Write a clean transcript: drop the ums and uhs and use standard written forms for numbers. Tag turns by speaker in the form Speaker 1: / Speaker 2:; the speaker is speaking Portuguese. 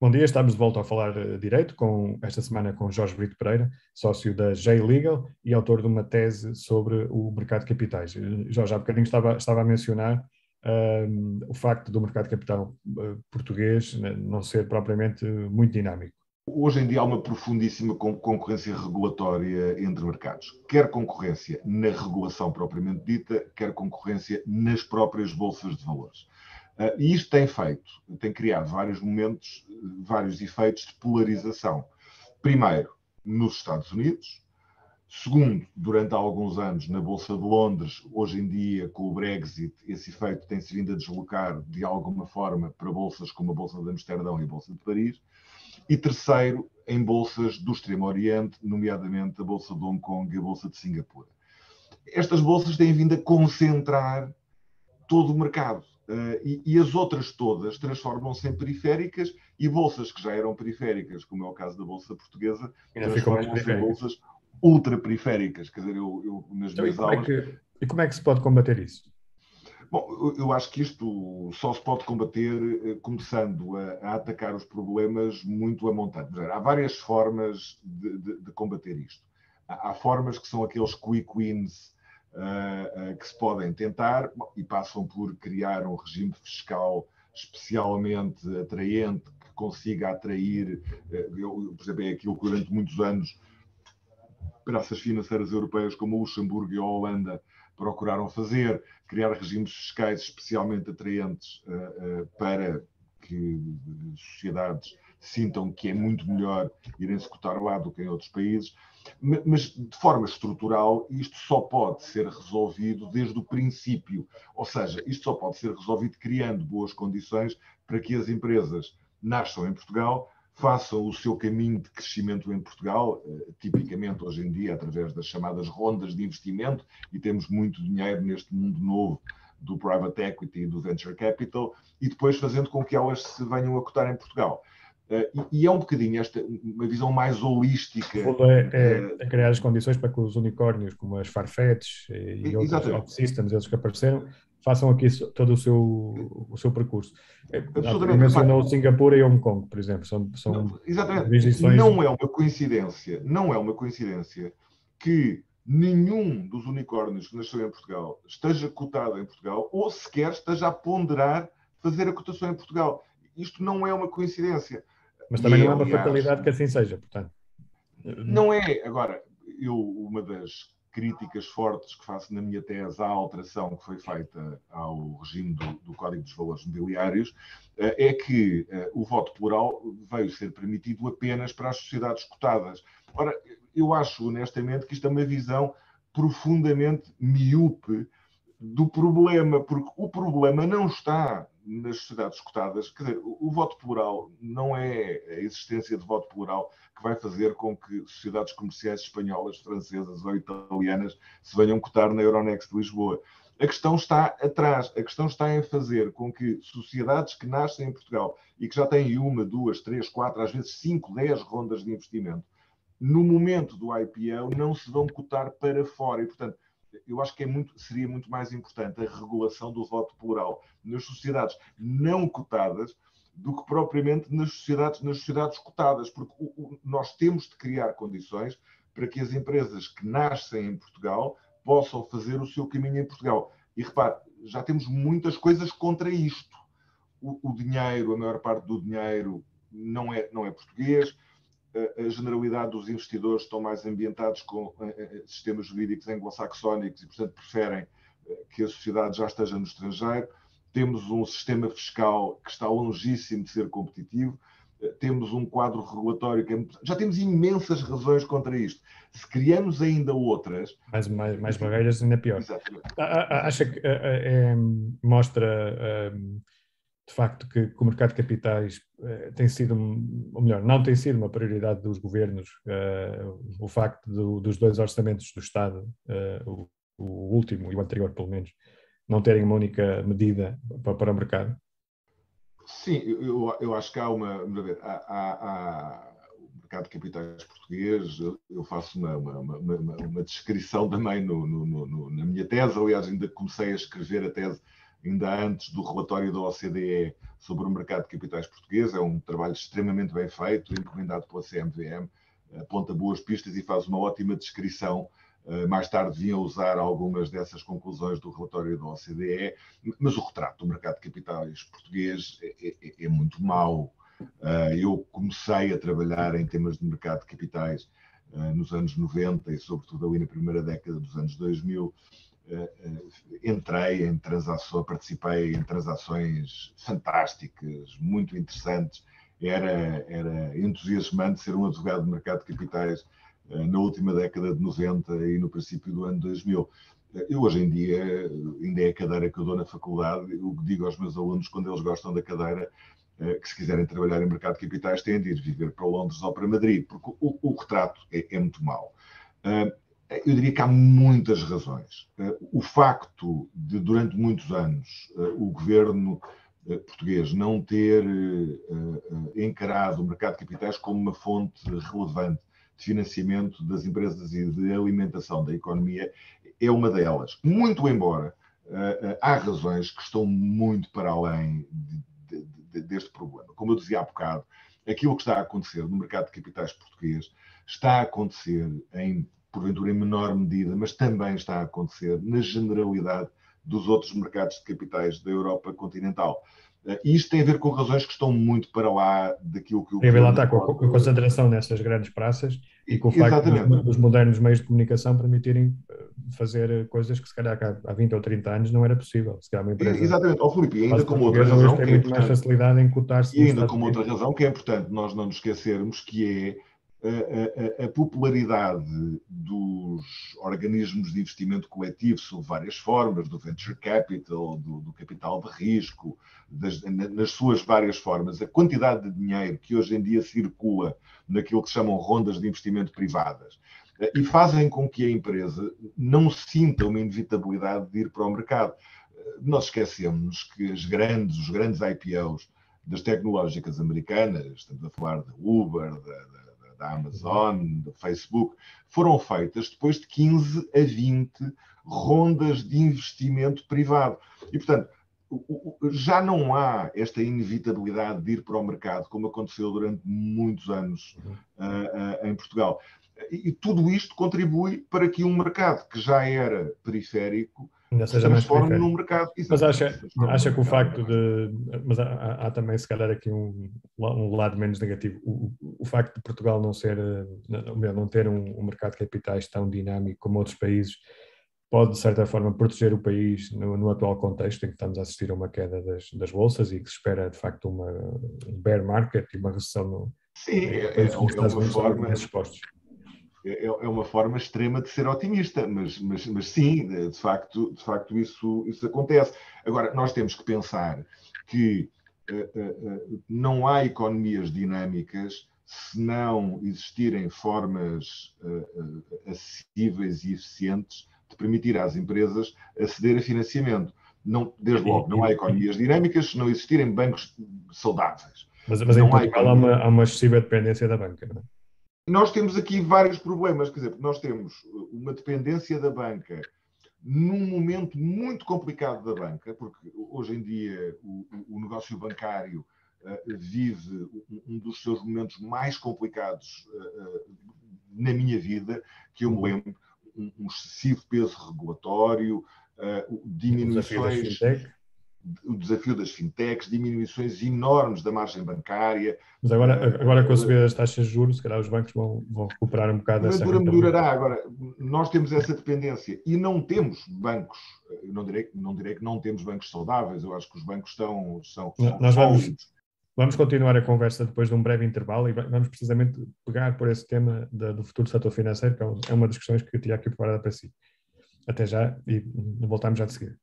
Speaker 1: Bom dia, estamos de volta a falar direito, esta semana com Jorge Brito Pereira, sócio da J-Legal e autor de uma tese sobre o mercado de capitais. Jorge, há bocadinho estava a mencionar o facto do mercado de capital português não ser propriamente muito dinâmico.
Speaker 2: Hoje em dia há uma profundíssima concorrência regulatória entre mercados. Quer concorrência na regulação propriamente dita, quer concorrência nas próprias bolsas de valores. E isto tem criado vários momentos, vários efeitos de polarização. Primeiro, nos Estados Unidos. Segundo, durante alguns anos na Bolsa de Londres. Hoje em dia, com o Brexit, esse efeito tem-se vindo a deslocar de alguma forma para bolsas como a Bolsa de Amsterdão e a Bolsa de Paris. E terceiro, em bolsas do Extremo Oriente, nomeadamente a Bolsa de Hong Kong e a Bolsa de Singapura. Estas bolsas têm vindo a concentrar todo o mercado. E as outras todas transformam-se em periféricas, e bolsas que já eram periféricas, como é o caso da Bolsa Portuguesa, transformam-se em bolsas ultra-periféricas. Quer dizer, eu nas
Speaker 1: então,
Speaker 2: minhas aulas...
Speaker 1: E como é que se pode combater isso?
Speaker 2: Bom, eu acho que isto só se pode combater começando a atacar os problemas muito a montante. Há várias formas de combater isto. Há formas que são aqueles quick wins que se podem tentar, e passam por criar um regime fiscal especialmente atraente, que consiga atrair, por exemplo, é aquilo que durante muitos anos praças financeiras europeias como o Luxemburgo e a Holanda procuraram fazer, criar regimes fiscais especialmente atraentes para que sociedades sintam que é muito melhor irem-se cotar lá do que em outros países. Mas, de forma estrutural, isto só pode ser resolvido desde o princípio. Ou seja, isto só pode ser resolvido criando boas condições para que as empresas nasçam em Portugal, façam o seu caminho de crescimento em Portugal, tipicamente hoje em dia através das chamadas rondas de investimento, e temos muito dinheiro neste mundo novo do private equity e do venture capital, e depois fazendo com que elas se venham a cotar em Portugal. E é um bocadinho uma visão mais holística.
Speaker 1: É criar as condições para que os unicórnios, como as Farfetch e outros OutSystems, eles que apareceram, façam aqui todo o seu percurso. Mencionou Singapura e Hong Kong, por exemplo. São
Speaker 2: jurisdições... Não é uma coincidência que nenhum dos unicórnios que nasceu em Portugal esteja cotado em Portugal ou sequer esteja a ponderar fazer a cotação em Portugal. Isto não é uma coincidência.
Speaker 1: Mas também não é uma fatalidade que assim seja, portanto.
Speaker 2: Não é. Agora, uma das críticas fortes que faço na minha tese à alteração que foi feita ao regime do Código dos Valores Mobiliários é que o voto plural veio ser permitido apenas para as sociedades cotadas. Ora, eu acho honestamente que isto é uma visão profundamente míope do problema, porque o problema não está nas sociedades cotadas. Quer dizer, o voto plural não é a existência de voto plural que vai fazer com que sociedades comerciais espanholas, francesas ou italianas se venham cotar na Euronext de Lisboa. A questão está atrás. A questão está em fazer com que sociedades que nascem em Portugal e que já têm 1, 2, 3, 4, às vezes 5, 10 rondas de investimento, no momento do IPO não se vão cotar para fora. E, portanto, eu acho que seria muito mais importante a regulação do voto plural nas sociedades não cotadas do que propriamente nas sociedades cotadas, porque nós temos de criar condições para que as empresas que nascem em Portugal possam fazer o seu caminho em Portugal. E repare, já temos muitas coisas contra isto. O dinheiro, a maior parte do dinheiro não é português. A generalidade dos investidores estão mais ambientados com sistemas jurídicos anglo-saxónicos e, portanto, preferem que a sociedade já esteja no estrangeiro. Temos um sistema fiscal que está longíssimo de ser competitivo. Temos um quadro regulatório que já temos imensas razões contra isto. Se criamos ainda outras...
Speaker 1: Mais barreiras, ainda pior.
Speaker 2: Exatamente.
Speaker 1: Acha que mostra... de facto que o mercado de capitais tem sido, ou melhor, não tem sido uma prioridade dos governos, o facto dos dois orçamentos do Estado, o último e o anterior pelo menos, não terem uma única medida para o mercado?
Speaker 2: Sim, eu acho que há o mercado de capitais português. Eu faço uma descrição também na minha tese. Aliás, ainda comecei a escrever a tese ainda antes do relatório da OCDE sobre o mercado de capitais português. É um trabalho extremamente bem feito, encomendado pela CMVM, aponta boas pistas e faz uma ótima descrição. Mais tarde vinha usar algumas dessas conclusões do relatório da OCDE, mas o retrato do mercado de capitais português é muito mau. Eu comecei a trabalhar em temas de mercado de capitais nos anos 90 e sobretudo ali na primeira década dos anos 2000. Entrei em transações, participei em transações fantásticas, muito interessantes. Era entusiasmante ser um advogado de mercado de capitais na última década de 90 e no princípio do ano 2000. Eu hoje em dia, ainda é a cadeira que eu dou na faculdade, eu digo aos meus alunos, quando eles gostam da cadeira, que se quiserem trabalhar em mercado de capitais têm de ir viver para Londres ou para Madrid, porque o retrato é muito mau. Eu diria que há muitas razões. O facto de, durante muitos anos, o governo português não ter encarado o mercado de capitais como uma fonte relevante de financiamento das empresas e de alimentação da economia é uma delas. Muito embora há razões que estão muito para além deste problema. Como eu dizia há bocado, aquilo que está a acontecer no mercado de capitais português está a acontecer porventura em menor medida, mas também está a acontecer na generalidade dos outros mercados de capitais da Europa continental. E isto tem a ver com razões que estão muito para lá daquilo que o
Speaker 1: governo... Lá está, com a concentração nessas grandes praças e com o facto dos modernos meios de comunicação permitirem fazer coisas que se calhar há 20 ou 30 anos não era possível. Se calhar uma empresa...
Speaker 2: Exatamente. Filipe, ainda como outra razão...
Speaker 1: tem muito mais facilidade em cotar-se.
Speaker 2: E ainda como outra razão que é importante nós não nos esquecermos, que é a popularidade dos organismos de investimento coletivo sob várias formas, do venture capital, do capital de risco, nas suas várias formas, a quantidade de dinheiro que hoje em dia circula naquilo que se chamam rondas de investimento privadas, e fazem com que a empresa não sinta uma inevitabilidade de ir para o mercado. Nós esquecemos que os grandes IPOs das tecnológicas americanas, estamos a falar da Uber, da Amazon, do Facebook, foram feitas depois de 15 a 20 rondas de investimento privado. E, portanto, já não há esta inevitabilidade de ir para o mercado, como aconteceu durante muitos anos em Portugal. E tudo isto contribui para que um mercado que já era periférico se transforme num mercado.
Speaker 1: Mas acha que o facto de... Mas há também, se calhar, aqui um lado menos negativo. O facto de Portugal não ter um mercado de capitais tão dinâmico como outros países pode, de certa forma, proteger o país no atual contexto em que estamos a assistir a uma queda das bolsas e que se espera, de facto, um bear market e uma recessão
Speaker 2: Sim, é uma forma... É uma forma extrema de ser otimista, mas sim, de facto isso acontece. Agora, nós temos que pensar que não há economias dinâmicas se não existirem formas acessíveis e eficientes de permitir às empresas aceder a financiamento. Desde logo, não há economias dinâmicas se não existirem bancos saudáveis.
Speaker 1: Mas em Portugal há uma excessiva dependência da banca, não é?
Speaker 2: Nós temos aqui vários problemas, quer dizer, nós temos uma dependência da banca num momento muito complicado da banca, porque hoje em dia o negócio bancário vive um dos seus momentos mais complicados na minha vida, que eu me lembro, um excessivo peso regulatório, diminuições... O desafio das fintechs, diminuições enormes da margem bancária.
Speaker 1: Mas agora com a subida das taxas de juros, se calhar os bancos vão recuperar um bocado essa rentabilidade.
Speaker 2: Melhorará. Agora, nós temos essa dependência e não temos bancos, eu não direi que não temos bancos saudáveis, eu acho que os bancos são
Speaker 1: nós vamos continuar a conversa depois de um breve intervalo e vamos precisamente pegar por esse tema do futuro do setor financeiro, que é uma das questões que eu tinha aqui preparada para si. Até já e voltamos já de seguida.